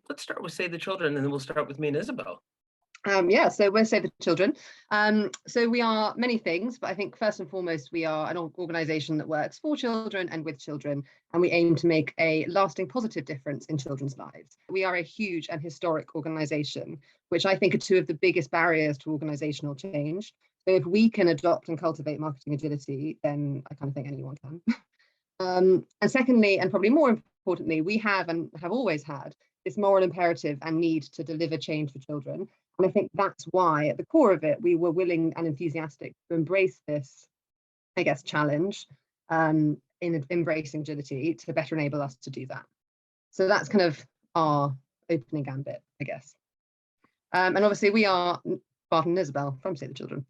Let's start with Save the Children, and then we'll start with me and Isabel. Yeah, so we're Save the Children. So we are many things, but I think first and foremost, we are an organisation that works for children and with children, and we aim to make a lasting positive difference in children's lives. We are a huge and historic organisation, which I think are two of the biggest barriers to organisational change. So if we can adopt and cultivate marketing agility, then I kind of think anyone can. And secondly, and probably more importantly, we have and have always had this moral imperative and need to deliver change for children. And I think that's why, at the core of it, we were willing and enthusiastic to embrace this, I guess, challenge in embracing agility to better enable us to do that. So that's kind of our opening gambit, I guess. And obviously, we are Barton and Isobel from Save the Children.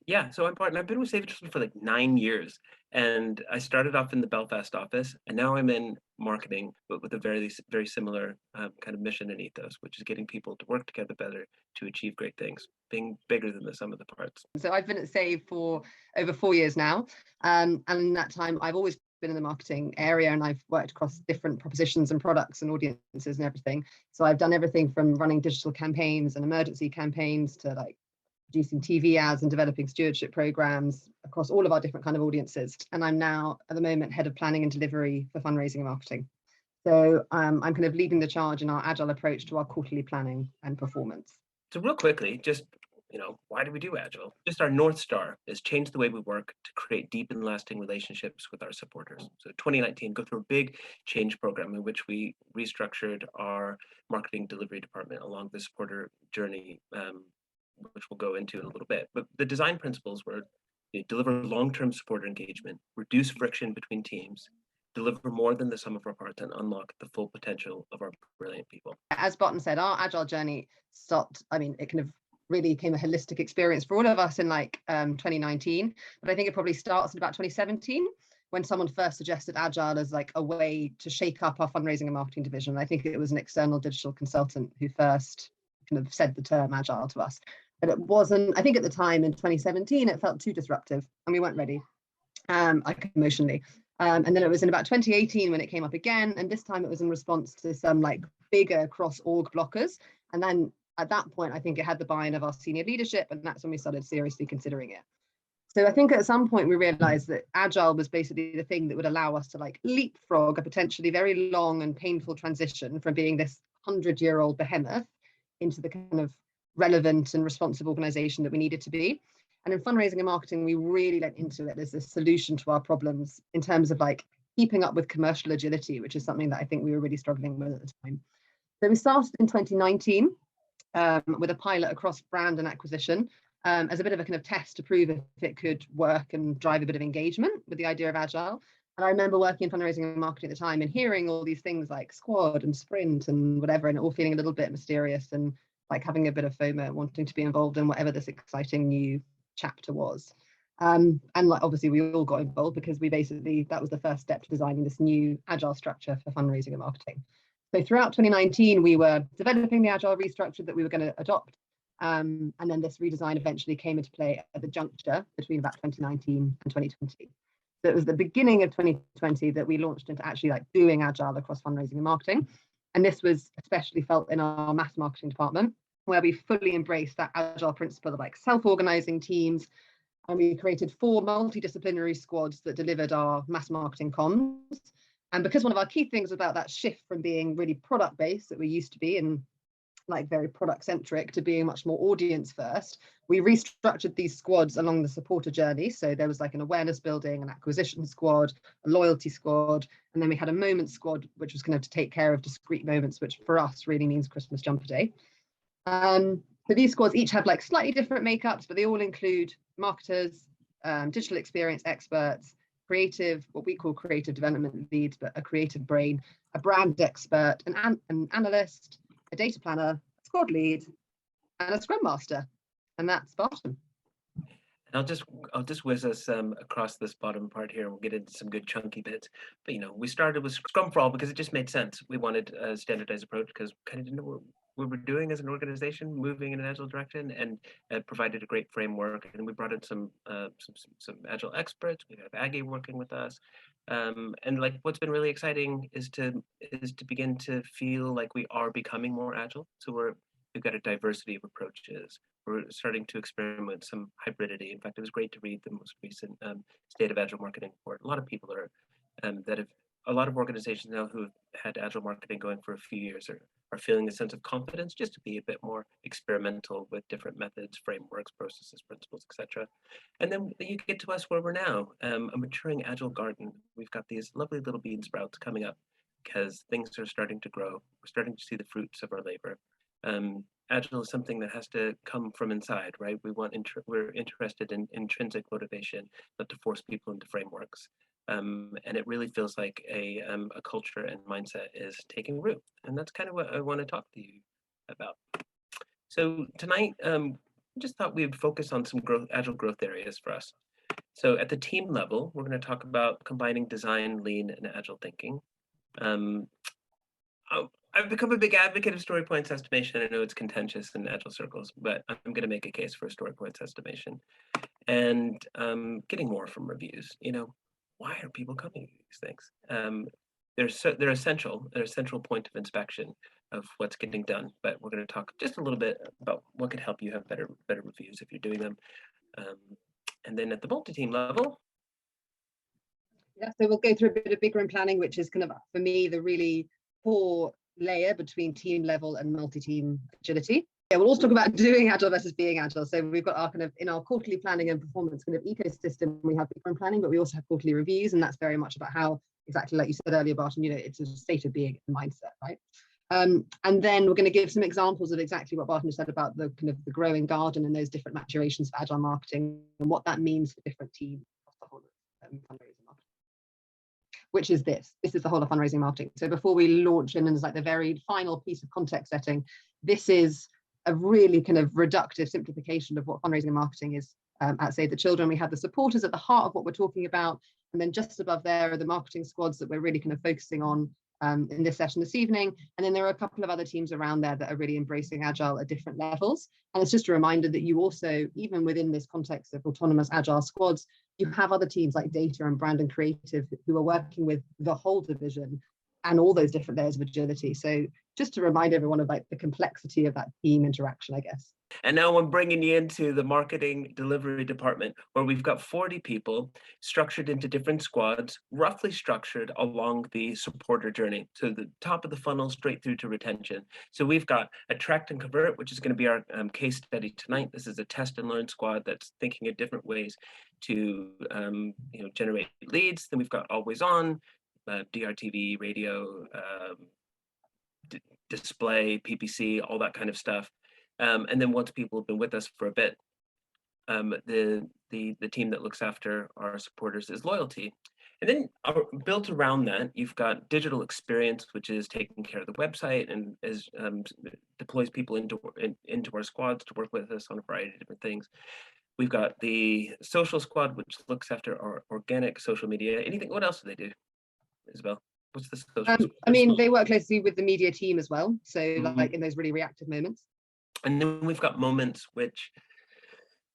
Yeah, so I'm Barton. I've been with Save the Children for like 9 years, and I started off in the Belfast office, and now I'm in marketing, but with a very similar kind of mission and ethos, which is getting people to work together better to achieve great things, being bigger than the sum of the parts. So I've been at Save for over 4 years now, and in that time, I've always been in the marketing area, and I've worked across different propositions and products and audiences and everything. So I've done everything from running digital campaigns and emergency campaigns to like producing TV ads and developing stewardship programs across all of our different kind of audiences. And I'm now at the moment head of planning and delivery for fundraising and marketing. So I'm kind of leading the charge in our agile approach to our quarterly planning and performance. So real quickly, just why do we do Agile? Just our North Star is change the way we work to create deep and lasting relationships with our supporters. So 2019, go through a big change program in which we restructured our marketing delivery department along the supporter journey, which we'll go into in a little bit. But the design principles were deliver long-term supporter engagement, reduce friction between teams, deliver more than the sum of our parts, and unlock the full potential of our brilliant people. As Barton said, our agile journey stopped. I mean, it kind of really became a holistic experience for all of us in like 2019, but I think it probably starts in about 2017 when someone first suggested agile as like a way to shake up our fundraising and marketing division. I think it was an external digital consultant who first kind of said the term agile to us, but it wasn't. I think at the time in 2017 it felt too disruptive and we weren't ready, like emotionally. And then it was in about 2018 when it came up again, and this time it was in response to some like bigger cross-org blockers. And then at that point, I think it had the buy-in of our senior leadership, and that's when we started seriously considering it. So I think at some point we realized that agile was basically the thing that would allow us to like leapfrog a potentially very long and painful transition from being this 100-year-old behemoth into the kind of relevant and responsive organization that we needed to be. And in fundraising and marketing, we really went into it as a solution to our problems in terms of like keeping up with commercial agility, which is something that I think we were really struggling with at the time. So we started in 2019 with a pilot across brand and acquisition as a bit of a kind of test to prove if it could work and drive a bit of engagement with the idea of agile. And I remember working in fundraising and marketing at the time and hearing all these things like squad and sprint and whatever, and it all feeling a little bit mysterious and like having a bit of FOMO, wanting to be involved in whatever this exciting new chapter was. And like obviously we all got involved because that was the first step to designing this new agile structure for fundraising and marketing. So throughout 2019, we were developing the agile restructure that we were going to adopt. And then this redesign eventually came into play at the juncture between about 2019 and 2020. So it was the beginning of 2020 that we launched into actually like doing agile across fundraising and marketing. And this was especially felt in our mass marketing department, where we fully embraced that agile principle of like self-organizing teams. And we created 4 multidisciplinary squads that delivered our mass marketing comms. And because one of our key things about that shift from being really product-based that we used to be and like very product-centric to being much more audience-first, we restructured these squads along the supporter journey. So there was like an awareness building, an acquisition squad, a loyalty squad, and then we had a moment squad, which was kind of to take care of discrete moments, which for us really means Christmas jumper day. So these squads each have like slightly different makeups, but they all include marketers, digital experience experts, creative, what we call creative development leads, but a creative brain, a brand expert, an analyst, a data planner, a squad lead, and a scrum master. And that's Barton. And I'll just whiz us across this bottom part here, and we'll get into some good chunky bits. But we started with Scrum for All because it just made sense. We wanted a standardized approach because we kind of didn't know we were doing as an organization, moving in an agile direction, and provided a great framework. And we brought in some agile experts. We have Aggie working with us, and like what's been really exciting is to begin to feel like we are becoming more agile. So we've got a diversity of approaches. We're starting to experiment with some hybridity. In fact, it was great to read the most recent State of Agile Marketing report. A lot of people are a lot of organizations now who have had agile marketing going for a few years are feeling a sense of confidence just to be a bit more experimental with different methods, frameworks, processes, principles, etc. And then you get to us where we're now, a maturing agile garden. We've got these lovely little bean sprouts coming up because things are starting to grow. We're starting to see the fruits of our labor. Agile is something that has to come from inside, right? We're interested in intrinsic motivation, not to force people into frameworks. And it really feels like a culture and mindset is taking root. And that's kind of what I want to talk to you about. So tonight, just thought we'd focus on some agile growth areas for us. So at the team level, we're going to talk about combining design, lean, and agile thinking. I've become a big advocate of story points estimation. I know it's contentious in agile circles, but I'm going to make a case for story points estimation and getting more from reviews. Why are people coming to these things? They're essential. They're a central point of inspection of what's getting done. But we're going to talk just a little bit about what could help you have better reviews if you're doing them. And then at the multi-team level. Yeah, so we'll go through a bit of bigger in planning, which is kind of, for me, the really core layer between team level and multi-team agility. Yeah, we'll also talk about doing agile versus being agile. So we've got our kind of, in our quarterly planning and performance kind of ecosystem, we have bigger in planning, but we also have quarterly reviews, and that's very much about how, exactly like you said earlier, Barton, it's a state of being mindset, right? And then we're going to give some examples of exactly what Barton said about the kind of the growing garden and those different maturations of agile marketing and what that means for different teams across the whole of fundraising marketing. Which is this is the whole of fundraising marketing. So before we launch in, and it's like the very final piece of context setting, this is a really kind of reductive simplification of what fundraising and marketing is. At Save the Children, we have the supporters at the heart of what we're talking about, and then just above there are the marketing squads that we're really kind of focusing on in this session this evening. And then there are a couple of other teams around there that are really embracing agile at different levels. And it's just a reminder that you also, even within this context of autonomous agile squads, you have other teams like data and brand and creative who are working with the whole division and all those different layers of agility. So just to remind everyone of like the complexity of that team interaction, I guess. And now I'm bringing you into the marketing delivery department, where we've got 40 people structured into different squads, roughly structured along the supporter journey. So the top of the funnel straight through to retention. So we've got Attract and Convert, which is going to be our case study tonight. This is a test and learn squad that's thinking of different ways to generate leads. Then we've got Always On, DRTV, radio, display, PPC, all that kind of stuff. And then once people have been with us for a bit, the team that looks after our supporters is loyalty. And then built around that, you've got digital experience, which is taking care of the website and deploys people into our squads to work with us on a variety of different things. We've got the social squad, which looks after our organic social media. What else do they do, Isobel? What's the social? I mean, they work closely with the media team as well. So like in those really reactive moments. And then we've got Moments, which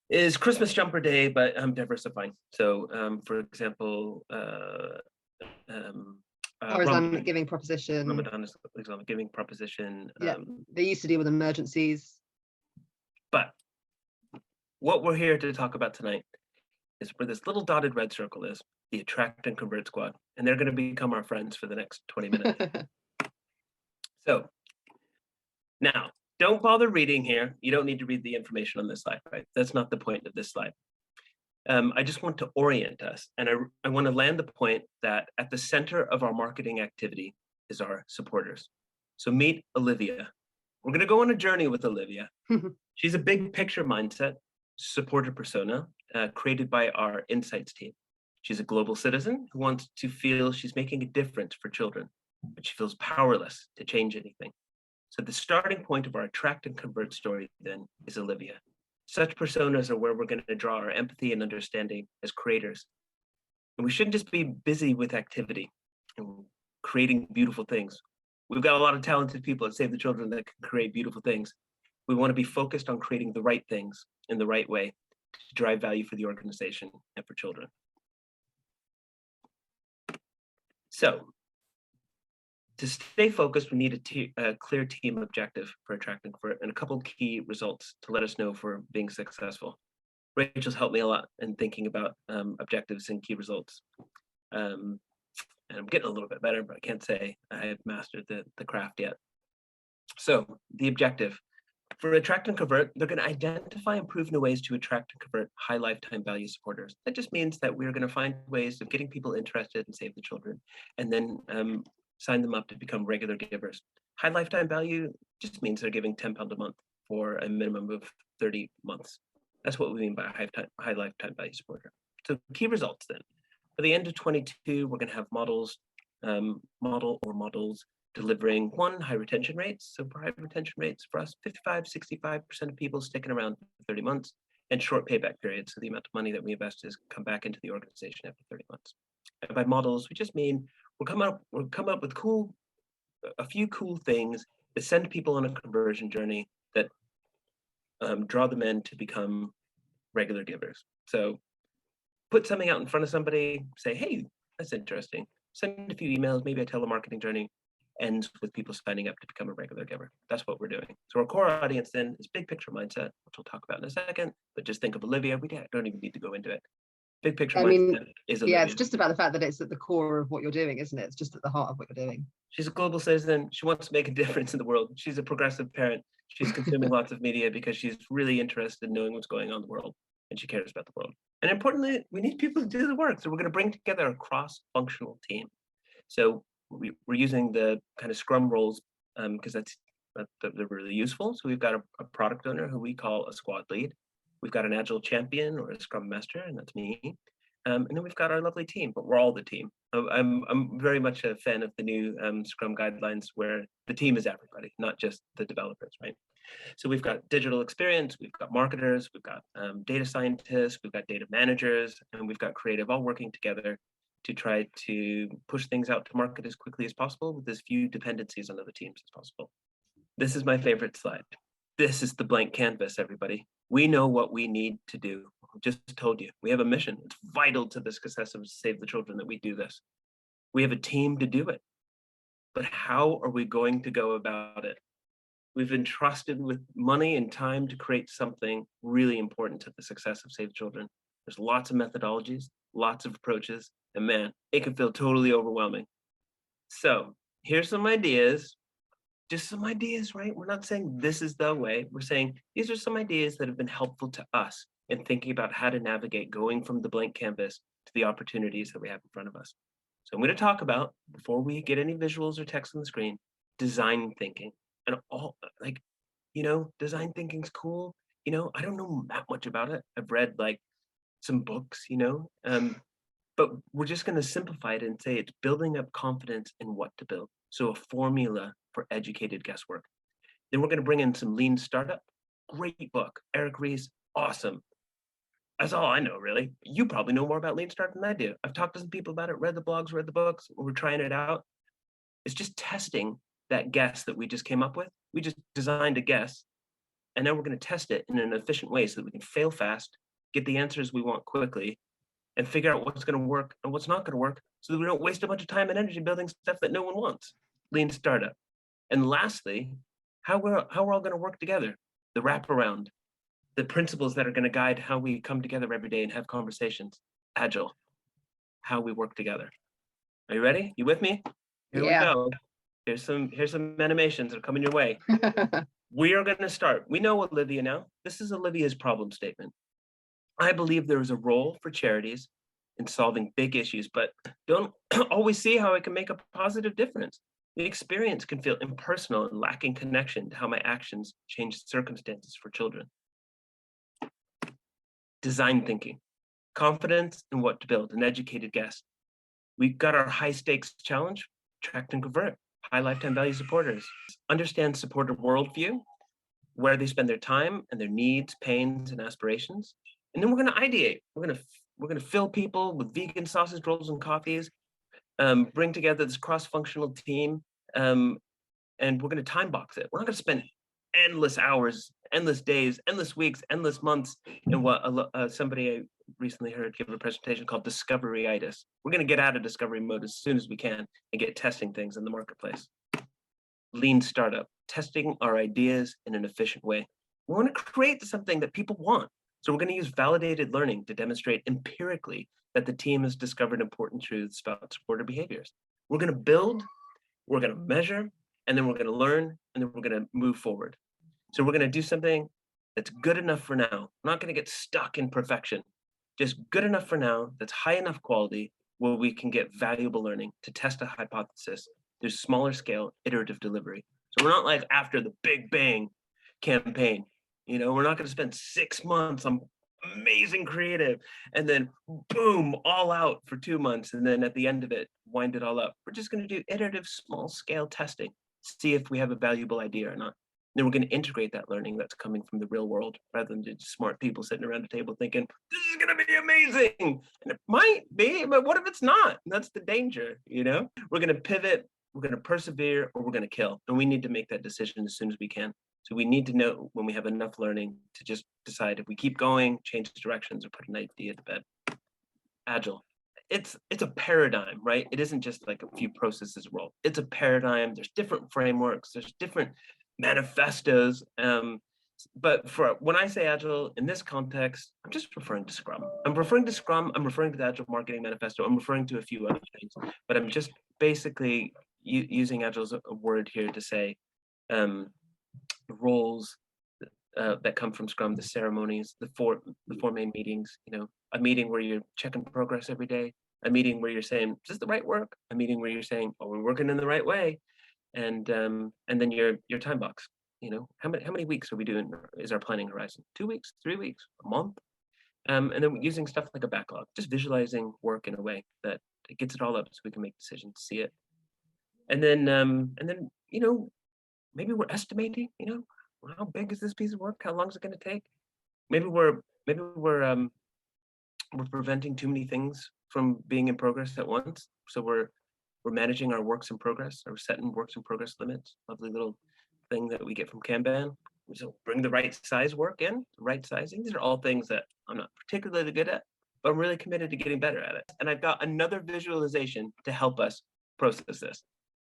is Christmas jumper day, but diversifying. So, for example, Islamic giving proposition. Ramadan is Islamic giving proposition. Yeah, they used to deal with emergencies. But what we're here to talk about tonight is where this little dotted red circle is, the Attract and Convert squad. And they're going to become our friends for the next 20 minutes. So now, don't bother reading here. You don't need to read the information on this slide, right? That's not the point of this slide. I just want to orient us, and I want to land the point that at the center of our marketing activity is our supporters. So meet Olivia. We're going to go on a journey with Olivia. She's a big picture mindset supporter persona created by our insights team. She's a global citizen who wants to feel she's making a difference for children, but she feels powerless to change anything. So the starting point of our Attract and Convert story then is Olivia. Such personas are where we're going to draw our empathy and understanding as creators. And we shouldn't just be busy with activity and creating beautiful things. We've got a lot of talented people at Save the Children that can create beautiful things. We want to be focused on creating the right things in the right way to drive value for the organization and for children. So to stay focused, we need a clear team objective for Attract and Convert and a couple of key results to let us know if we're being successful. Rachel's helped me a lot in thinking about objectives and key results. And I'm getting a little bit better, but I can't say I have mastered the craft yet. So the objective for Attract and Convert, they're going to identify and prove new ways to attract and convert high lifetime value supporters. That just means that we're going to find ways of getting people interested in Save the Children and then sign them up to become regular givers. High lifetime value just means they're giving £10 a month for a minimum of 30 months. That's what we mean by high lifetime value supporter. So key results then. By the end of 22, we're going to have models delivering one, high retention rates. So for high retention rates for us, 65% of people sticking around for 30 months, and short payback periods. So the amount of money that we invest is come back into the organization after 30 months. And by models, we just mean we'll come up with a few cool things that send people on a conversion journey that draw them in to become regular givers. So put something out in front of somebody, say, hey, that's interesting. Send a few emails, maybe a telemarketing journey, ends with people signing up to become a regular giver. That's what we're doing. So our core audience then is big picture mindset, which we'll talk about in a second, but just think of Olivia. We don't even need to go into it. Big picture mindset is Olivia. Yeah, it's just about the fact that it's at the core of what you're doing, isn't it? It's just at the heart of what you're doing. She's a global citizen. She wants to make a difference in the world. She's a progressive parent. She's consuming lots of media because she's really interested in knowing what's going on in the world, and she cares about the world. And importantly, we need people to do the work. So we're going to bring together a cross-functional team. So we're using the kind of Scrum roles because they're really useful. So we've got a product owner who we call a squad lead. We've got an Agile champion or a Scrum Master, and that's me. And then we've got our lovely team, but we're all the team. I'm very much a fan of the new Scrum guidelines where the team is everybody, not just the developers, right? So we've got digital experience, we've got marketers, we've got data scientists, we've got data managers, and we've got creative all working together to try to push things out to market as quickly as possible with as few dependencies on other teams as possible. This is my favorite slide. This is the blank canvas, everybody. We know what we need to do. I just told you, we have a mission. It's vital to the success of Save the Children that we do this. We have a team to do it. But how are we going to go about it? We've been trusted with money and time to create something really important to the success of Save the Children. There's lots of methodologies, lots of approaches, and man, it can feel totally overwhelming. So here's some ideas. Just some ideas, right? We're not saying this is the way. We're saying these are some ideas that have been helpful to us in thinking about how to navigate going from the blank canvas to the opportunities that we have in front of us. So I'm going to talk about, before we get any visuals or text on the screen, design thinking. And all design thinking's cool. I don't know that much about it. I've read some books, but we're just going to simplify it and say it's building up confidence in what to build. So a formula for educated guesswork. Then we're going to bring in some lean startup. Great book. Eric Ries, awesome. That's all I know, really. You probably know more about lean startup than I do. I've talked to some people about it, read the blogs, read the books. We're trying it out. It's just testing that guess that we just came up with. We just designed a guess, and now we're going to test it in an efficient way so that we can fail fast, get the answers we want quickly, and figure out what's going to work and what's not going to work so that we don't waste a bunch of time and energy building stuff that no one wants. Lean startup. And lastly, how we're all going to work together, the wraparound, the principles that are going to guide how we come together every day and have conversations. Agile, how we work together. Are you ready? You with me? Here we go. Here's some animations that are coming your way. We are going to start. We know Olivia now. This is Olivia's problem statement. I believe there is a role for charities in solving big issues, but don't always see how it can make a positive difference. The experience can feel impersonal and lacking connection to how my actions change circumstances for children. Design thinking, confidence in what to build, an educated guess. We've got our high stakes challenge, attract and convert, high lifetime value supporters. Understand supporter worldview, where they spend their time and their needs, pains, and aspirations. And then we're going to ideate. We're going to fill people with vegan sausage rolls and coffees, bring together this cross-functional team, and we're going to time box it. We're not going to spend endless hours, endless days, endless weeks, endless months in what somebody I recently heard give a presentation called discoveryitis. We're going to get out of discovery mode as soon as we can and get testing things in the marketplace. Lean startup, testing our ideas in an efficient way. We want to create something that people want. So we're going to use validated learning to demonstrate empirically that the team has discovered important truths about supporter behaviors. We're going to build, we're going to measure, and then we're going to learn, and then we're going to move forward. So we're going to do something that's good enough for now. We're not going to get stuck in perfection, just good enough for now, that's high enough quality where we can get valuable learning to test a hypothesis. There's smaller scale iterative delivery. So we're not like after the big bang campaign. We're not going to spend 6 months on amazing creative and then boom, all out for 2 months. And then at the end of it, wind it all up. We're just going to do iterative small scale testing, see if we have a valuable idea or not. Then we're going to integrate that learning that's coming from the real world rather than just smart people sitting around a table thinking, this is going to be amazing. And it might be, but what if it's not? And that's the danger, We're going to pivot, we're going to persevere, or we're going to kill. And we need to make that decision as soon as we can. So we need to know when we have enough learning to just decide if we keep going, change directions, or put an idea to bed. Agile. It's a paradigm, right? It isn't just like a few processes roll. It's a paradigm. There's different frameworks. There's different manifestos. But for when I say Agile in this context, I'm just referring to Scrum. I'm referring to Scrum. I'm referring to the Agile Marketing Manifesto. I'm referring to a few other things. But I'm just basically using Agile as a word here to say roles that come from Scrum, the ceremonies, the four main meetings. A meeting where you're checking progress every day, a meeting where you're saying, is this the right work? A meeting where you're saying, oh, we're working in the right way, and then your time box. How many weeks are we doing? Is our planning horizon 2 weeks, 3 weeks, a month? And then using stuff like a backlog, just visualizing work in a way that it gets it all up so we can make decisions, see it, and then maybe we're estimating. How big is this piece of work? How long is it going to take? Maybe we're preventing too many things from being in progress at once. So we're managing our works in progress, or setting works in progress limits. Lovely little thing that we get from Kanban. So bring the right size work in, right sizing. These are all things that I'm not particularly good at, but I'm really committed to getting better at it. And I've got another visualization to help us process this.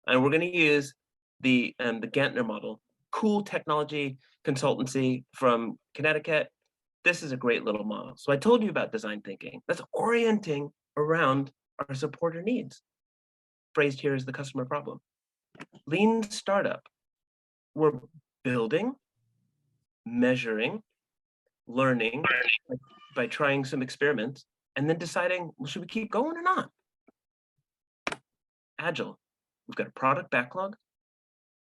And we're going to use the Gantner model, cool technology consultancy from Connecticut. This is a great little model. So I told you about design thinking. That's orienting around our supporter needs. Phrased here as the customer problem. Lean startup. We're building, measuring, learning by trying some experiments, and then deciding, well, should we keep going or not? Agile. We've got a product backlog.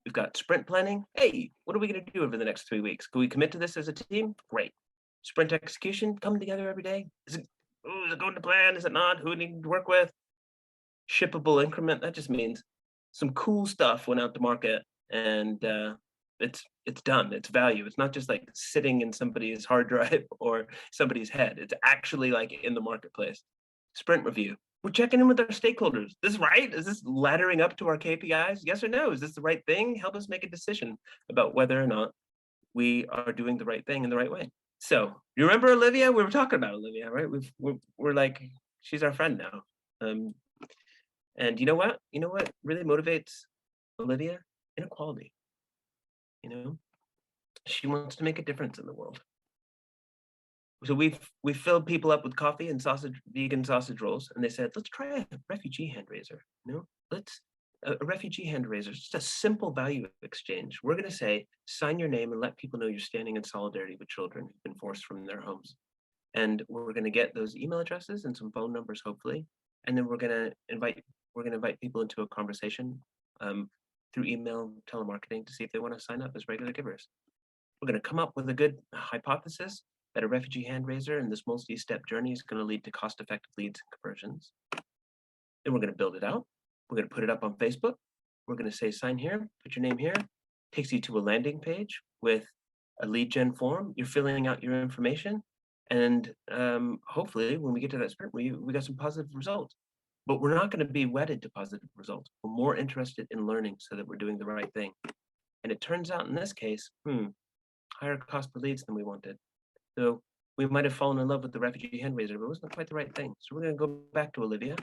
We've got sprint planning. Hey, what are we going to do over the next 3 weeks? Can we commit to this as a team? Great. Sprint execution, coming together every day. Is it going to plan? Is it not? Who do we need to work with? Shippable increment. That just means some cool stuff went out to market, and it's done. It's value. It's not just like sitting in somebody's hard drive or somebody's head. It's actually like in the marketplace. Sprint review. We're checking in with our stakeholders. This is right? Is this laddering up to our KPIs? Yes or no? Is this the right thing? Help us make a decision about whether or not we are doing the right thing in the right way. So you remember Olivia? We were talking about Olivia, right? We're like, she's our friend now. And you know what? You know what really motivates Olivia? Inequality. She wants to make a difference in the world. So we filled people up with coffee and vegan sausage rolls, and they said, let's try a refugee hand raiser. Let's a refugee hand raiser. It's just a simple value exchange. We're going to say, sign your name and let people know you're standing in solidarity with children who've been forced from their homes. And we're going to get those email addresses and some phone numbers, hopefully. And then we're going to invite people into a conversation through email telemarketing to see if they want to sign up as regular givers. We're going to come up with a good hypothesis that a refugee hand raiser in this multi-step journey is going to lead to cost-effective leads and conversions. Then we're going to build it out. We're going to put it up on Facebook. We're going to say, sign here, put your name here. Takes you to a landing page with a lead gen form. You're filling out your information. And hopefully when we get to that sprint, we got some positive results. but we're not going to be wedded to positive results. We're more interested in learning so that we're doing the right thing. And it turns out in this case, higher cost per leads than we wanted. So we might have fallen in love with the refugee hand raiser, but it wasn't quite the right thing. So we're going to go back to Olivia.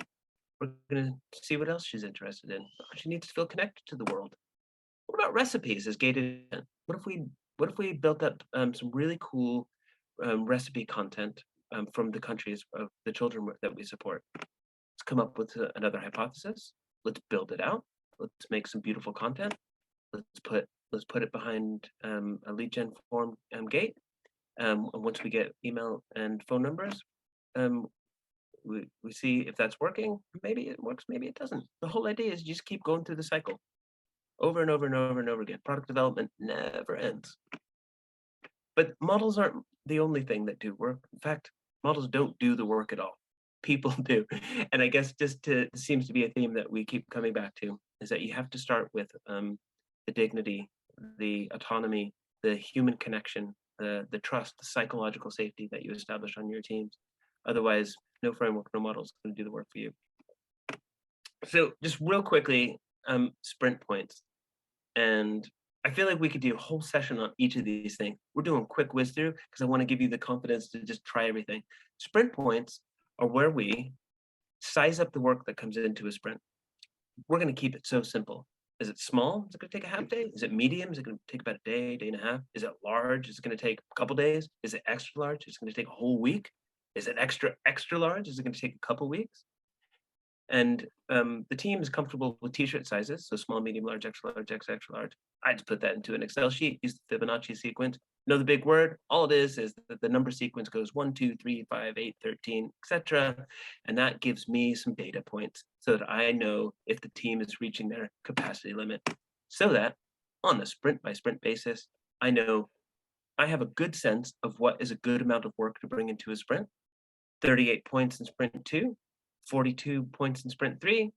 We're going to see what else she's interested in. She needs to feel connected to the world. What about recipes as gated in? What if we built up some really cool recipe content from the countries of the children that we support? Let's come up with another hypothesis. Let's build it out. Let's make some beautiful content. Let's put it behind a lead gen form gate. And once we get email and phone numbers, we see if that's working. Maybe it works, maybe it doesn't. The whole idea is you just keep going through the cycle over and over and over and over again. Product development never ends. But models aren't the only thing that do work. In fact, models don't do the work at all. People do. And I guess seems to be a theme that we keep coming back to, is that you have to start with the dignity, the autonomy, the human connection, the trust, the psychological safety that you establish on your teams. Otherwise, no framework, no model is going to do the work for you. So just real quickly, sprint points. And I feel like we could do a whole session on each of these things. We're doing a quick whiz through because I want to give you the confidence to just try everything. Sprint points are where we size up the work that comes into a sprint. We're going to keep it so simple. Is it small? Is it going to take a half day? Is it medium? Is it going to take about a day, day and a half? Is it large? Is it going to take a couple days? Is it extra large? Is it going to take a whole week? Is it extra large? Is it going to take a couple weeks? And the team is comfortable with t-shirt sizes, so small, medium, large, extra large, extra large. I just put that into an Excel sheet, use the Fibonacci sequence. Know the big word? All it is that the number sequence goes 1, 2, 3, 5, 8, 13, etc. And that gives me some data points so that I know if the team is reaching their capacity limit. So that on a sprint by sprint basis, I know I have a good sense of what is a good amount of work to bring into a sprint. 38 points in sprint 2, 42 points in sprint 3.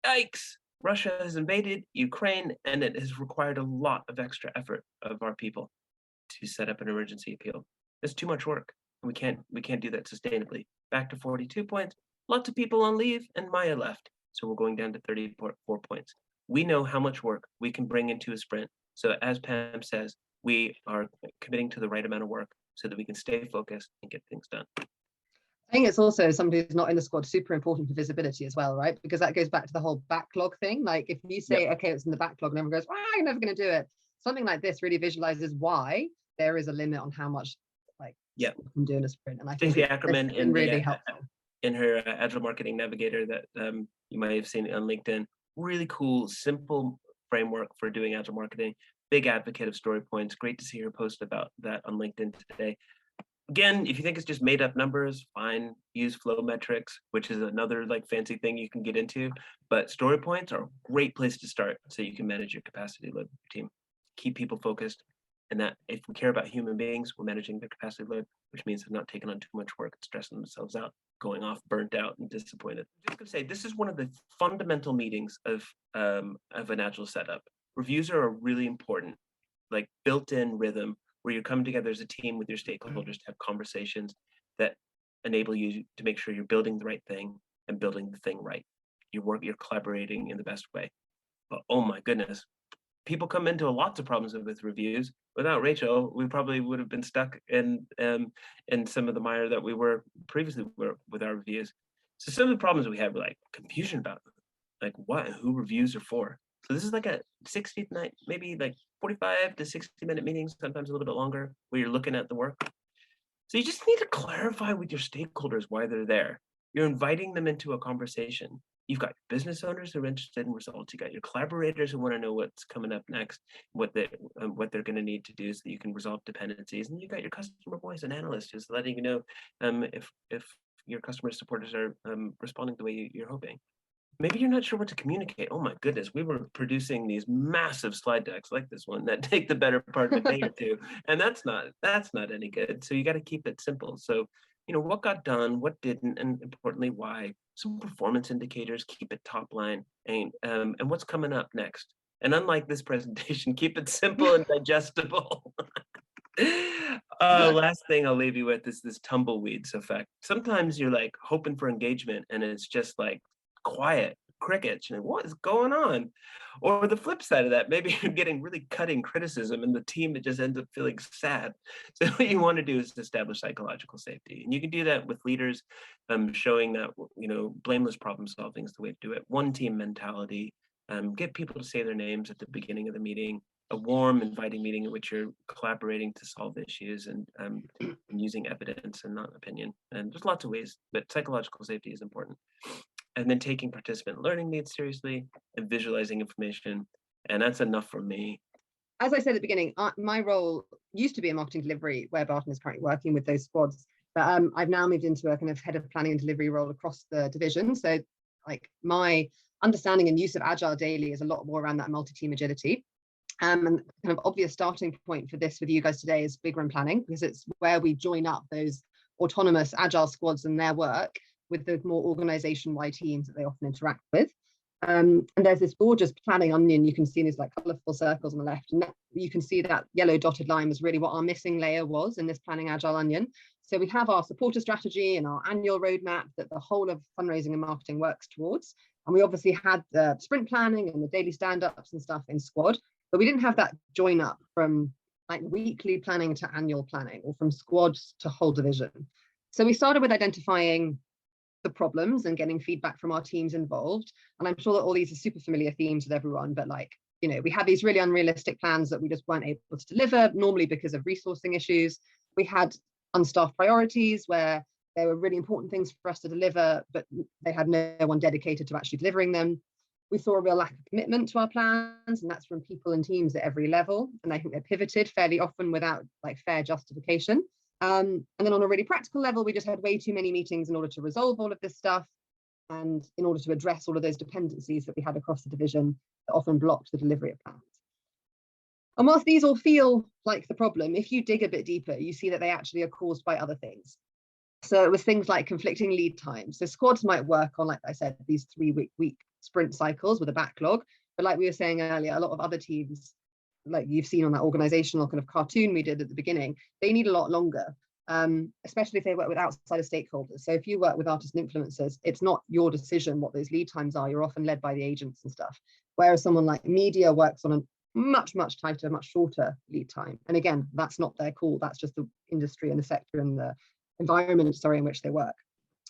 Yikes! Russia has invaded Ukraine, and it has required a lot of extra effort of our people to set up an emergency appeal. It's too much work. We can't do that sustainably. Back to 42 points. Lots of people on leave, and Maya left. So we're going down to 34 points. We know how much work we can bring into a sprint. So as Pam says, we are committing to the right amount of work so that we can stay focused and get things done. I think it's also somebody who's not in the squad super important for visibility as well, right? Because that goes back to the whole backlog thing. Like if you say, okay, it's in the backlog and everyone goes, you're never going to do it. Something like this really visualizes why there is a limit on how much you can do in a sprint. And I think Ackerman in really helpful. In her Agile Marketing Navigator that you might have seen on LinkedIn, really cool, simple framework for doing Agile marketing. Big advocate of story points. Great to see her post about that on LinkedIn today. Again, if you think it's just made up numbers, fine. Use flow metrics, which is another fancy thing you can get into. But story points are a great place to start so you can manage your capacity load team. Keep people focused. And that if we care about human beings, we're managing their capacity load, which means they're not taking on too much work and stressing themselves out, going off burnt out and disappointed. I'm just gonna say this is one of the fundamental meetings of an Agile setup. Reviews are a really important, built-in rhythm where you come together as a team with your stakeholders to have conversations that enable you to make sure you're building the right thing and building the thing right. You're collaborating in the best way. But oh my goodness, people come into lots of problems with reviews. Without Rachel, we probably would have been stuck in some of the mire that we were previously with our reviews. So some of the problems we had were confusion about what and who reviews are for. So this is a 60 night, maybe 45 to 60-minute meetings, sometimes a little bit longer, where you're looking at the work. So you just need to clarify with your stakeholders why they're there. You're inviting them into a conversation. You've got business owners who are interested in results. You got your collaborators who want to know what's coming up next, what they're going to need to do so that you can resolve dependencies. And you got your customer voice and analyst who's letting you know if your customer supporters are responding the way you're hoping. Maybe you're not sure what to communicate. Oh my goodness, we were producing these massive slide decks like this one that take the better part of a day or two, and that's not any good. So you got to keep it simple. So what got done, what didn't, and importantly why. Some performance indicators, keep it top line, and what's coming up next. And unlike this presentation, keep it simple and digestible. Last thing I'll leave you with is this tumbleweeds effect. Sometimes you're hoping for engagement, and it's just quiet, crickets, what is going on? Or the flip side of that, maybe you're getting really cutting criticism and the team that just ends up feeling sad. So what you want to do is establish psychological safety. And you can do that with leaders, showing that, blameless problem solving is the way to do it. One team mentality, get people to say their names at the beginning of the meeting, a warm, inviting meeting in which you're collaborating to solve issues and using evidence and not opinion. And there's lots of ways, but psychological safety is important. And then taking participant learning needs seriously and visualizing information. And that's enough for me. As I said at the beginning, my role used to be in marketing delivery, where Barton is currently working with those squads. But I've now moved into a kind of head of planning and delivery role across the division. So like my understanding and use of Agile daily is a lot more around that multi-team agility. And kind of obvious starting point for this with you guys today is big run planning, because it's where we join up those autonomous Agile squads and their work with the more organization-wide teams that they often interact with. And there's this gorgeous planning onion you can see in these like colorful circles on the left, and you can see that yellow dotted line was really what our missing layer was in this planning Agile onion. So we have our supporter strategy and our annual roadmap that the whole of fundraising and marketing works towards. And we obviously had the sprint planning and the daily stand-ups and stuff in squad, but we didn't have that join up from like weekly planning to annual planning, or from squads to whole division. So we started with identifying the problems and getting feedback from our teams involved. And I'm sure that all these are super familiar themes with everyone, but like, we had these really unrealistic plans that we just weren't able to deliver, normally because of resourcing issues. We had unstaffed priorities where there were really important things for us to deliver, but they had no one dedicated to actually delivering them. We saw a real lack of commitment to our plans, and that's from people and teams at every level. And I think they pivoted fairly often without like fair justification. And then on a really practical level, we just had way too many meetings in order to resolve all of this stuff, and in order to address all of those dependencies that we had across the division that often blocked the delivery of plans. And whilst these all feel like the problem, if you dig a bit deeper, you see that they actually are caused by other things. So it was things like conflicting lead times. So squads might work on, like I said, these 3-week sprint cycles with a backlog. But like we were saying earlier, a lot of other teams, like you've seen on that organizational kind of cartoon we did at the beginning, they need a lot longer, especially if they work with outside of stakeholders. So if you work with artists and influencers, it's not your decision what those lead times are. You're often led by the agents and stuff. Whereas someone like media works on a much tighter, much shorter lead time. And again, that's not their call. That's just the industry and the sector and the environment, in which they work.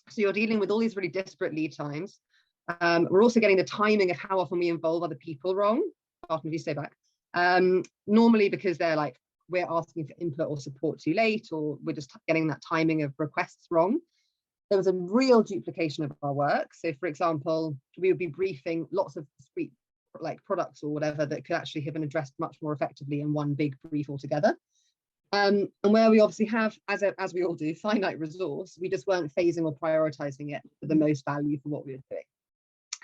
So you're dealing with all these really disparate lead times. We're also getting the timing of how often we involve other people wrong. Barton, if you stay back. Normally because they're like, we're asking for input or support too late, or we're just getting that timing of requests wrong. There was a real duplication of our work. So for example, we would be briefing lots of discrete like products or whatever that could actually have been addressed much more effectively in one big brief altogether. And where we obviously have, as we all do, finite resource, we just weren't phasing or prioritizing it for the most value for what we were doing.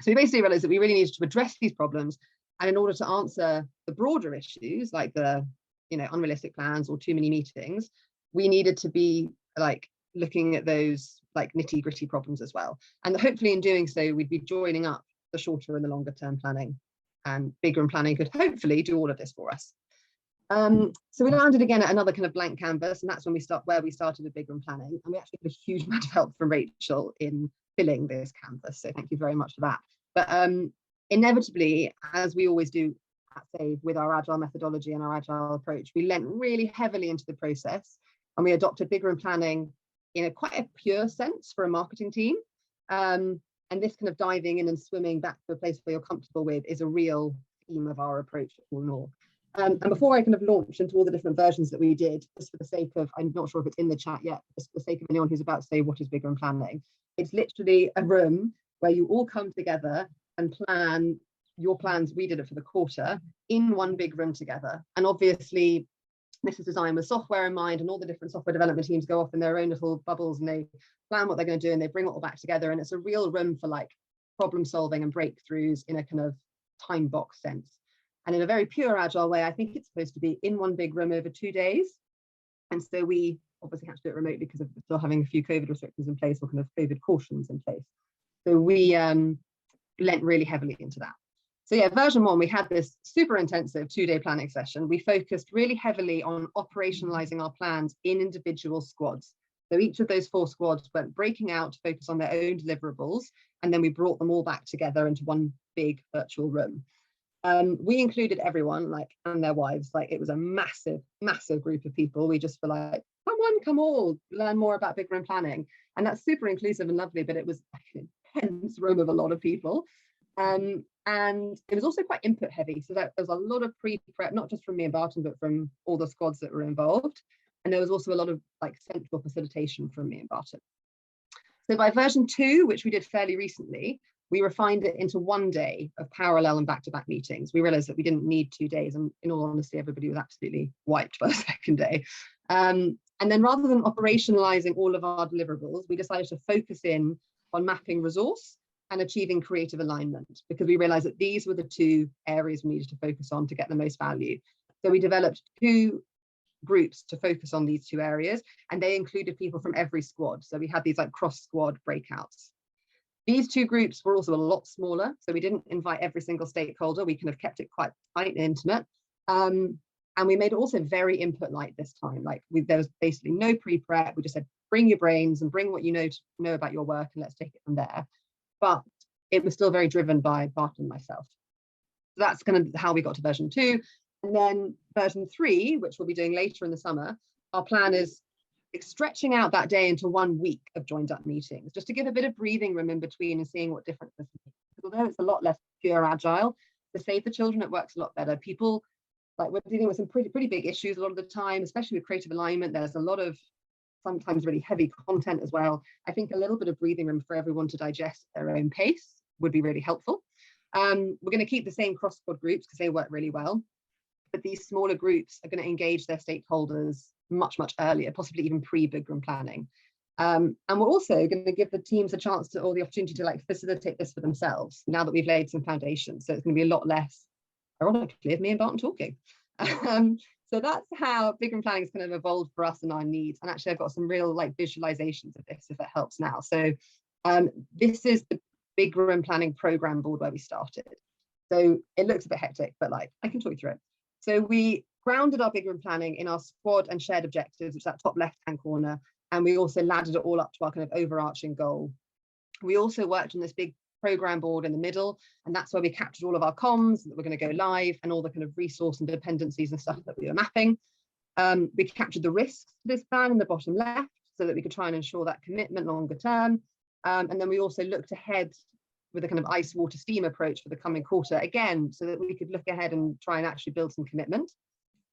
So we basically realized that we really needed to address these problems. And in order to answer the broader issues, like the unrealistic plans or too many meetings, we needed to be like looking at those like nitty-gritty problems as well. And hopefully in doing so, we'd be joining up the shorter and the longer term planning, and bigger and planning could hopefully do all of this for us. So we landed again at another kind of blank canvas, and that's when we started with bigger and planning. And we actually had a huge amount of help from Rachel in filling this canvas. So thank you very much for that. But inevitably, as we always do at Save with our Agile methodology and our Agile approach, we lent really heavily into the process, and we adopted bigger and planning in quite a pure sense for a marketing team. And this kind of diving in and swimming back to a place where you're comfortable with is a real theme of our approach all in all. And before I kind of launch into all the different versions that we did, just for the sake of, I'm not sure if it's in the chat yet, just for the sake of anyone who's about to say what is bigger and planning, it's literally a room where you all come together and plan your plans. We did it for the quarter in one big room together. And obviously this is designed with software in mind, and all the different software development teams go off in their own little bubbles and they plan what they're going to do and they bring it all back together. And it's a real room for like problem solving and breakthroughs in a kind of time box sense. And in a very pure Agile way, I think it's supposed to be in one big room over 2 days. And so we obviously had to do it remotely because of still having a few COVID restrictions in place, or kind of COVID cautions in place. So we lent really heavily into that. So yeah, version 1, we had this super intensive 2-day planning session. We focused really heavily on operationalizing our plans in individual squads. So each of those 4 squads went breaking out to focus on their own deliverables, and then we brought them all back together into one big virtual room. We included everyone, like, and their wives. Like, it was a massive, massive group of people. We just were like, come all, learn more about big room planning. And that's super inclusive and lovely, but it was like an intense room of a lot of people. And it was also quite input heavy. So there was a lot of pre-prep, not just from me and Barton, but from all the squads that were involved. And there was also a lot of like central facilitation from me and Barton. So by version 2, which we did fairly recently, we refined it into 1 day of parallel and back-to-back meetings. We realized that we didn't need 2 days. And in all honesty, everybody was absolutely wiped by the second day. And then rather than operationalizing all of our deliverables, we decided to focus in on mapping resource and achieving creative alignment, because we realized that these were the 2 areas we needed to focus on to get the most value. So we developed 2 groups to focus on these 2 areas, and they included people from every squad. So we had these like cross-squad breakouts. These 2 groups were also a lot smaller, so we didn't invite every single stakeholder. We kind of kept it quite tight and intimate. And we made it also very input light this time. Like, there was basically no pre-prep. We just said, bring your brains and bring what you know about your work, and let's take it from there. But it was still very driven by Barton and myself. So that's kind of how we got to version 2. And then version 3, which we'll be doing later in the summer, our plan is stretching out that day into 1 week of joined up meetings, just to give a bit of breathing room in between and seeing what differences. Although it's a lot less pure agile, to save the children, it works a lot better. People, like, we're dealing with some pretty big issues a lot of the time, especially with creative alignment. There's a lot of sometimes really heavy content as well. I think a little bit of breathing room for everyone to digest at their own pace would be really helpful. We're going to keep the same cross-squad groups because they work really well, but these smaller groups are going to engage their stakeholders much earlier, possibly even pre-big room planning. And we're also going to give the teams a chance to, or the opportunity to, like, facilitate this for themselves now that we've laid some foundations. So it's going to be a lot less, ironically, of me and Barton talking. So that's how big room planning is kind of evolved for us and our needs. And actually, I've got some real like visualizations of this, if that helps now. So this is the big room planning program board where we started. So it looks a bit hectic, but like, I can talk you through it. So we grounded our big room planning in our squad and shared objectives, which is that top left-hand corner. And we also laddered it all up to our kind of overarching goal. We also worked on this big program board in the middle, and that's where we captured all of our comms that were going to go live and all the kind of resource and dependencies and stuff that we were mapping. We captured the risks to this plan in the bottom left so that we could try and ensure that commitment longer term. And then we also looked ahead with a kind of ice, water, steam approach for the coming quarter, again, so that we could look ahead and try and actually build some commitment.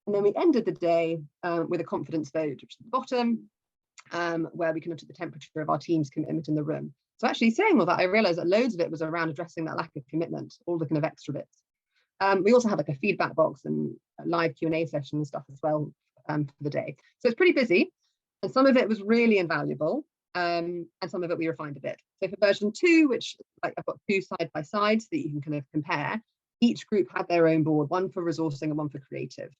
And then we ended the day with a confidence vote, which is at the bottom, where we kind of took the temperature of our team's commitment in the room. So actually saying all that, I realized that loads of it was around addressing that lack of commitment, all the kind of extra bits. We also had like a feedback box and a live Q&A session and stuff as well for the day. So it's pretty busy, and some of it was really invaluable, and some of it we refined a bit. So for version 2, which like I've got 2 side by side so that you can kind of compare, each group had their own board, one for resourcing and one for creative.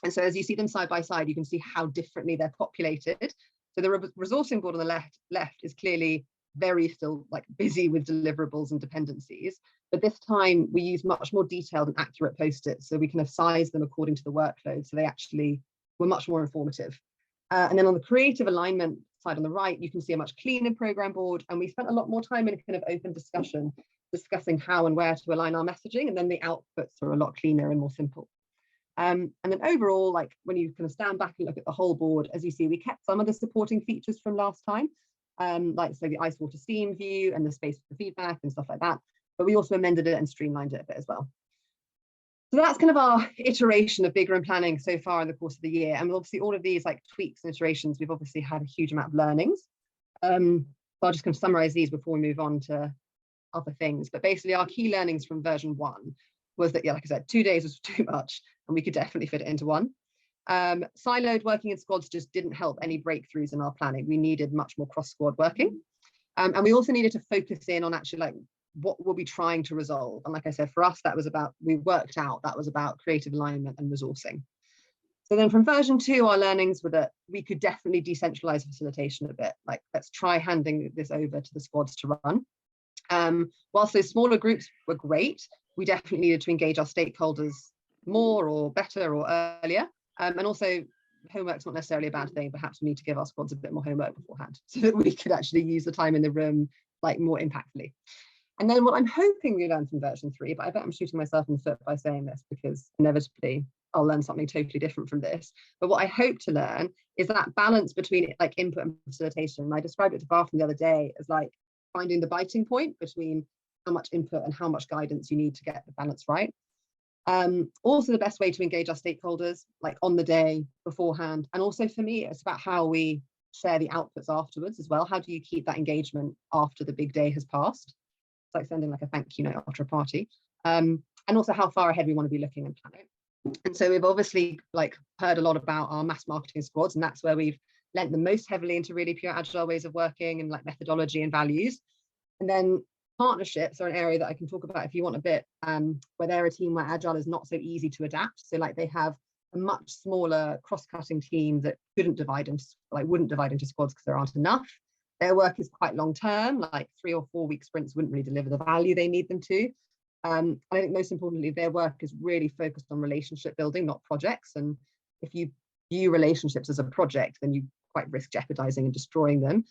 And so as you see them side by side, you can see how differently they're populated. So the resourcing board on the left is clearly very still like busy with deliverables and dependencies, but this time we use much more detailed and accurate post-its, so we kind of size them according to the workload, so they actually were much more informative. And then on the creative alignment side on the right, you can see a much cleaner program board, and we spent a lot more time in a kind of open discussion, discussing how and where to align our messaging, and then the outputs are a lot cleaner and more simple. And then overall, like when you kind of stand back and look at the whole board, as you see, we kept some of the supporting features from last time, like so the ice, water, steam view and the space for feedback and stuff like that. But we also amended it and streamlined it a bit as well. So that's kind of our iteration of big room planning so far in the course of the year. And obviously all of these like tweaks and iterations, we've obviously had a huge amount of learnings. So I'll just kind of summarize these before we move on to other things. But basically our key learnings from version 1 was that, yeah, like I said, 2 days was too much and we could definitely fit it into 1. Siloed working in squads just didn't help any breakthroughs in our planning. We needed much more cross-squad working. And we also needed to focus in on actually like what were we trying to resolve. And like I said, for us, that was about, we worked out that was about creative alignment and resourcing. So then from version 2, our learnings were that we could definitely decentralize facilitation a bit. Like, let's try handing this over to the squads to run. Whilst those smaller groups were great, we definitely needed to engage our stakeholders more or better or earlier. And also homework's not necessarily a bad thing. Perhaps we need to give our squads a bit more homework beforehand so that we could actually use the time in the room like more impactfully. And then what I'm hoping we learn from version 3, but I bet I'm shooting myself in the foot by saying this because inevitably I'll learn something totally different from this. But what I hope to learn is that balance between like input and facilitation. And I described it to Barton the other day as like finding the biting point between how much input and how much guidance you need to get the balance right. Also the best way to engage our stakeholders, like on the day beforehand. And also for me, it's about how we share the outputs afterwards as well. How do you keep that engagement after the big day has passed? It's like sending like a thank you note after a party. And also how far ahead we want to be looking and planning. And so we've obviously like heard a lot about our mass marketing squads, and that's where we've lent them most heavily into really pure agile ways of working and like methodology and values. And then partnerships are an area that I can talk about if you want a bit, where they're a team where agile is not so easy to adapt. So like they have a much smaller cross-cutting team that wouldn't divide into squads because there aren't enough. Their work is quite long term, like 3 or 4 week sprints wouldn't really deliver the value they need them to. I think most importantly, their work is really focused on relationship building, not projects. And if you view relationships as a project, then you quite risk jeopardizing and destroying them.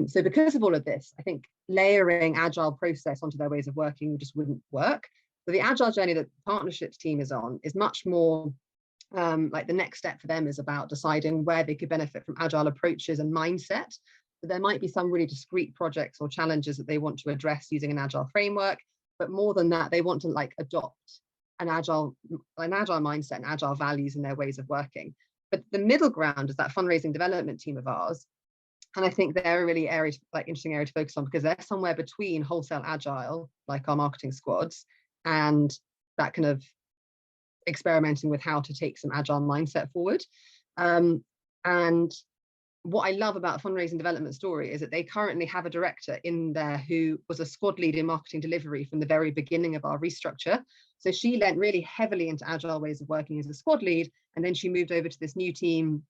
So because of all of this, I think layering agile process onto their ways of working just wouldn't work. So the agile journey that the partnerships team is on is much more like the next step for them is about deciding where they could benefit from agile approaches and mindset. So there might be some really discrete projects or challenges that they want to address using an agile framework. But more than that, they want to like adopt an agile mindset and agile values in their ways of working. But the middle ground is that fundraising development team of ours. And I think they're a really interesting area to focus on because they're somewhere between wholesale agile, like our marketing squads, and that kind of experimenting with how to take some agile mindset forward. And what I love about fundraising development story is that they currently have a director in there who was a squad lead in marketing delivery from the very beginning of our restructure. So she lent really heavily into agile ways of working as a squad lead. And then she moved over to this new team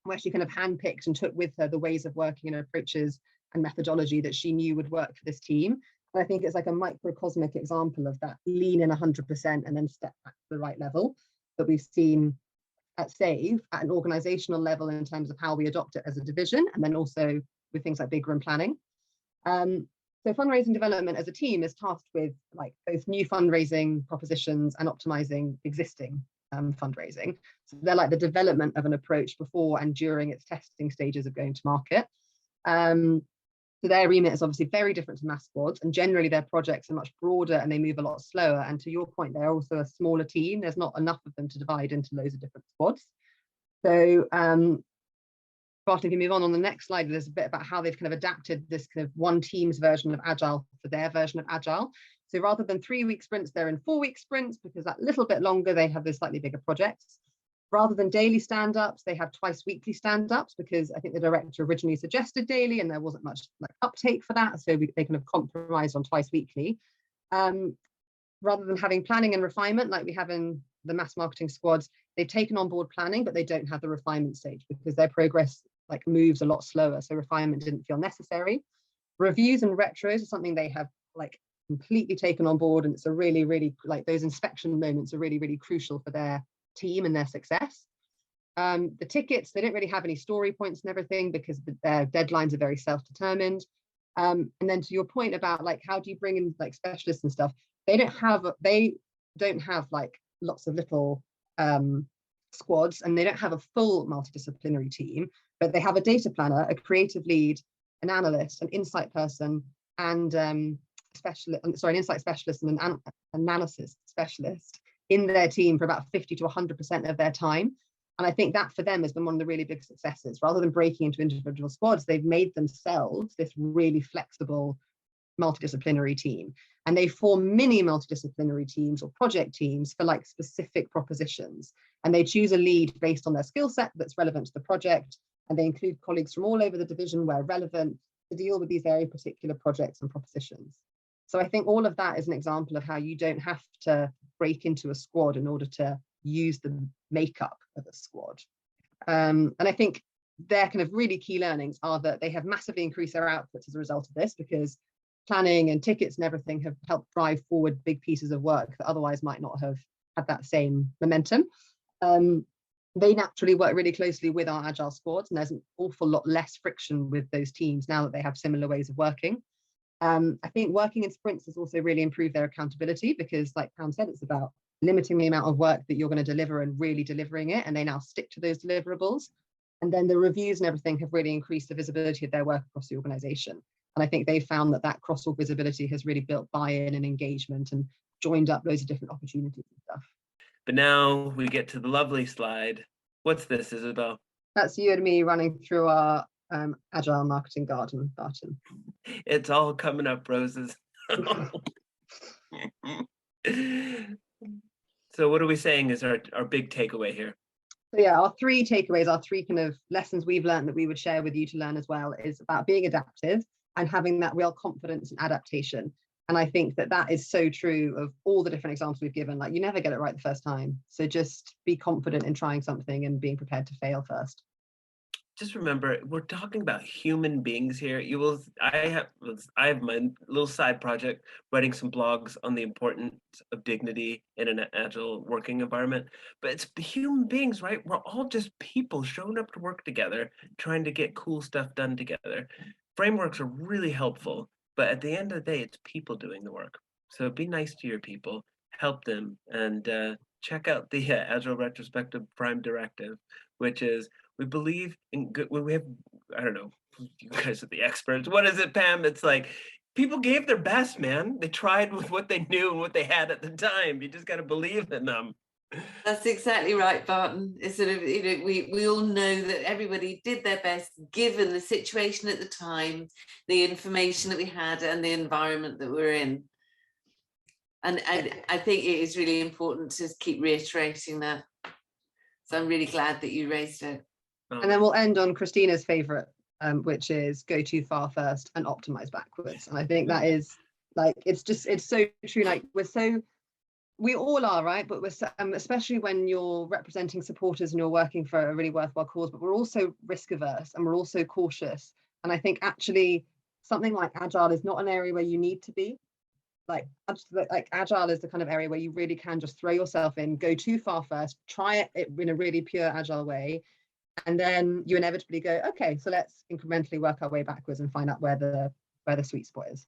where she kind of handpicked and took with her the ways of working and approaches and methodology that she knew would work for this team. And I think it's like a microcosmic example of that lean in 100% and then step back to the right level that we've seen at SAVE at an organizational level in terms of how we adopt it as a division, and then also with things like big room planning. So fundraising development as a team is tasked with like both new fundraising propositions and optimizing existing fundraising. So they're like the development of an approach before and during its testing stages of going to market. So their remit is obviously very different to mass squads, and generally their projects are much broader and they move a lot slower. And to your point, they're also a smaller team. There's not enough of them to divide into loads of different squads. So Barton, if you move on the next slide, there's a bit about how they've kind of adapted this kind of one team's version of Agile for their version of Agile. So rather than 3-week sprints, they're in 4-week sprints because that little bit longer, they have those slightly bigger projects. Rather than daily stand-ups, they have twice weekly stand-ups because I think the director originally suggested daily and there wasn't much like uptake for that. So they kind of compromised on twice weekly. Rather than having planning and refinement like we have in the mass marketing squads, they've taken on board planning, but they don't have the refinement stage because their progress like moves a lot slower. So refinement didn't feel necessary. Reviews and retros are something they have like completely taken on board. And it's a really, really like those inspection moments are really, really crucial for their team and their success. The tickets, they don't really have any story points and everything because their deadlines are very self-determined. And then to your point about like how do you bring in like specialists and stuff, they don't have like lots of little squads, and they don't have a full multidisciplinary team, but they have a data planner, a creative lead, an analyst, an insight person, and an insight specialist and an analysis specialist in their team for about 50 to 100% of their time. And I think that for them has been one of the really big successes. Rather than breaking into individual squads, they've made themselves this really flexible multidisciplinary team. And they form mini multidisciplinary teams or project teams for like specific propositions. And they choose a lead based on their skill set that's relevant to the project. And they include colleagues from all over the division where relevant to deal with these very particular projects and propositions. So I think all of that is an example of how you don't have to break into a squad in order to use the makeup of a squad. And I think their kind of really key learnings are that they have massively increased their outputs as a result of this, because planning and tickets and everything have helped drive forward big pieces of work that otherwise might not have had that same momentum. they naturally work really closely with our Agile squads, and there's an awful lot less friction with those teams now that they have similar ways of working. I think working in sprints has also really improved their accountability because, like Pam said, it's about limiting the amount of work that you're going to deliver and really delivering it. And they now stick to those deliverables. And then the reviews and everything have really increased the visibility of their work across the organization. And I think they found that cross-org visibility has really built buy-in and engagement and joined up loads of different opportunities and stuff. But now we get to the lovely slide. What's this, Isobel? That's you and me running through our Agile marketing garden, Barton. It's all coming up roses. So what are we saying is our big takeaway here? So yeah, our three takeaways, our three kind of lessons we've learned that we would share with you to learn as well, is about being adaptive and having that real confidence and adaptation. And I think that is so true of all the different examples we've given. Like, you never get it right the first time. So just be confident in trying something and being prepared to fail first. Just remember, we're talking about human beings here. I have my little side project, writing some blogs on the importance of dignity in an agile working environment. But it's human beings, right? We're all just people showing up to work together, trying to get cool stuff done together. Frameworks are really helpful, but at the end of the day, it's people doing the work. So be nice to your people, help them, and check out the Agile Retrospective Prime Directive, which is, we believe in good. We have, I don't know, you guys are the experts. What is it, Pam? It's like, people gave their best, man. They tried with what they knew and what they had at the time. You just got to believe in them. That's exactly right, Barton. It's sort of, we all know that everybody did their best given the situation at the time, the information that we had, and the environment that we're in. And I think it is really important to keep reiterating that. So I'm really glad that you raised it. And then we'll end on Christina's favorite, which is go too far first and optimize backwards. And I think that is, like, it's so true. Like, we all are, right? But we're especially when you're representing supporters and you're working for a really worthwhile cause, but we're also risk averse and we're also cautious. And I think actually something like Agile is not an area where you need to be. Like Agile is the kind of area where you really can just throw yourself in, go too far first, try it in a really pure Agile way. And then you inevitably go, okay, so let's incrementally work our way backwards and find out where the sweet spot is.